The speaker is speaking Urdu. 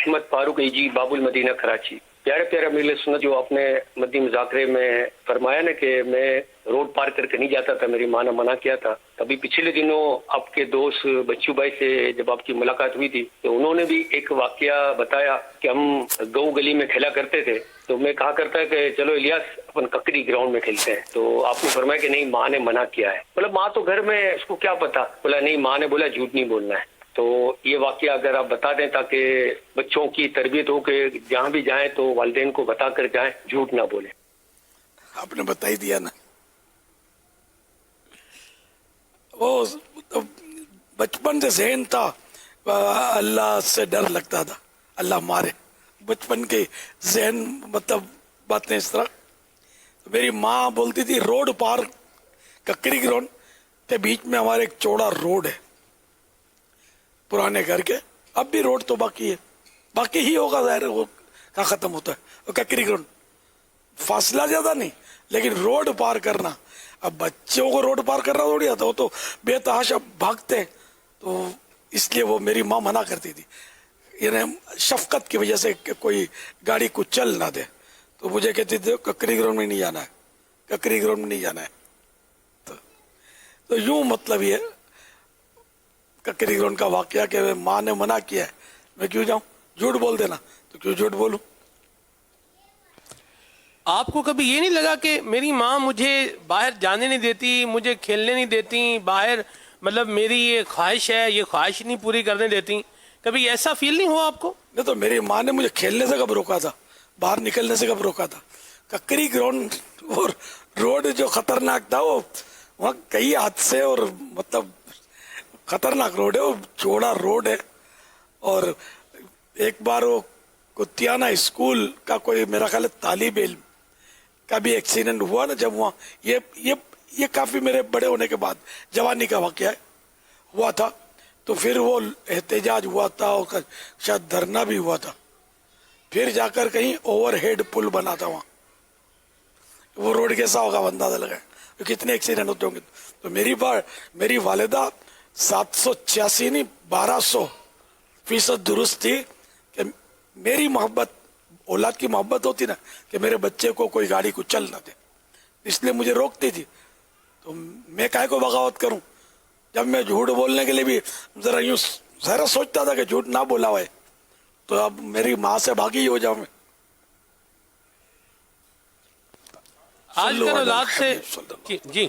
احمد فاروق ایجی باب المدینہ کراچی. پیارے پیارے امیر سنت، جو آپ نے مدنی مذاکرے میں فرمایا نا کہ میں روڈ پار کر کے نہیں جاتا تھا، میری ماں نے منع کیا تھا. ابھی پچھلے دنوں آپ کے دوست بچو بھائی سے جب آپ کی ملاقات ہوئی تھی تو انہوں نے بھی ایک واقعہ بتایا کہ ہم گاؤں گلی میں کھیلا کرتے تھے تو میں کہا کرتا ہے کہ چلو الیاس اپن ککری گراؤنڈ میں کھیلتے ہیں. تو آپ نے فرمایا کہ نہیں، ماں نے منع کیا ہے. بولا ماں تو گھر میں، اس کو کیا پتا. بولا نہیں، ماں نے بولا جھوٹ نہیں بولنا ہے. تو یہ واقعہ اگر آپ بتا دیں تاکہ بچوں کی تربیت ہو کہ جہاں بھی جائیں تو والدین کو بتا کر جائیں، جھوٹ نہ بولیں. آپ نے بتا ہی دیا نا. وہ بچپن سے ذہن تھا، اللہ سے ڈر لگتا تھا، اللہ مارے. بچپن کے ذہن مطلب باتیں اس طرح. میری ماں بولتی تھی روڈ پار ککڑی گراؤنڈ کے بیچ میں ہمارے ایک چوڑا روڈ ہے پرانے گھر کے. اب بھی روڈ تو باقی ہے، باقی ہی ہوگا ظاہر ہے، وہ کہاں ختم ہوتا ہے. وہ ککڑی گراؤنڈ فاصلہ زیادہ نہیں، لیکن روڈ پار کرنا، اب بچوں کو روڈ پار کرنا تھوڑی آتا، وہ تو بے تحاشا بھاگتے ہیں. تو اس لیے وہ میری ماں منع کرتی تھی، یعنی شفقت کی وجہ سے کہ کوئی گاڑی کو چل نہ دے. تو مجھے کہتی تھی ککری گراؤنڈ میں نہیں جانا ہے، ککری گراؤنڈ میں نہیں جانا ہے. تو یوں مطلب یہ ککری گراؤنڈ کا واقعہ کہ ماں نے منع کیا ہے، میں کیوں جاؤں. جھوٹ بول دینا تو کیوں جھوٹ بولوں. آپ کو کبھی یہ نہیں لگا کہ میری ماں مجھے باہر جانے نہیں دیتی، مجھے کھیلنے نہیں دیتی باہر، مطلب میری یہ خواہش ہے، یہ خواہش نہیں پوری کرنے دیتی؟ کبھی ایسا فیل نہیں ہوا آپ کو؟ نہیں تو میری ماں نے مجھے کھیلنے سے کب روکا تھا، باہر نکلنے سے کب روکا تھا. ککری گراؤنڈ اور روڈ جو خطرناک تھا، وہ وہاں کئی حادثے اور مطلب خطرناک روڈ ہے، وہ چوڑا روڈ ہے. اور ایک بار وہ کتیانہ اسکول کا کوئی میرا خیال ہے طالب علم کا بھی ایکسیڈنٹ ہوا نا، جب وہاں یہ کافی میرے بڑے ہونے کے بعد جوانی کا واقعہ ہوا تھا. تو پھر وہ احتجاج ہوا تھا اور شاید دھرنا بھی ہوا تھا. پھر جا کر کہیں اوور ہیڈ پل بنا تھا وہاں. وہ روڈ کیسا ہوگا اندازہ لگا، کتنے ایکسیڈنٹ ہوتے ہوں گے. تو میری والدہ 786 نہیں 1200% درست تھی کہ میری محبت، اولاد کی محبت ہوتی نا کہ میرے بچے کو کوئی گاڑی کو چل نہ دے، اس لیے مجھے روکتی تھی. تو میں کائے کو بغاوت کروں. جب میں جھوٹ بولنے کے لیے بھی ذرا یوں ذرا سوچتا تھا کہ جھوٹ نہ بولا ہوئے تو اب میری ماں سے باغی ہی ہو جاؤں میں. آج کل اولاد سے جی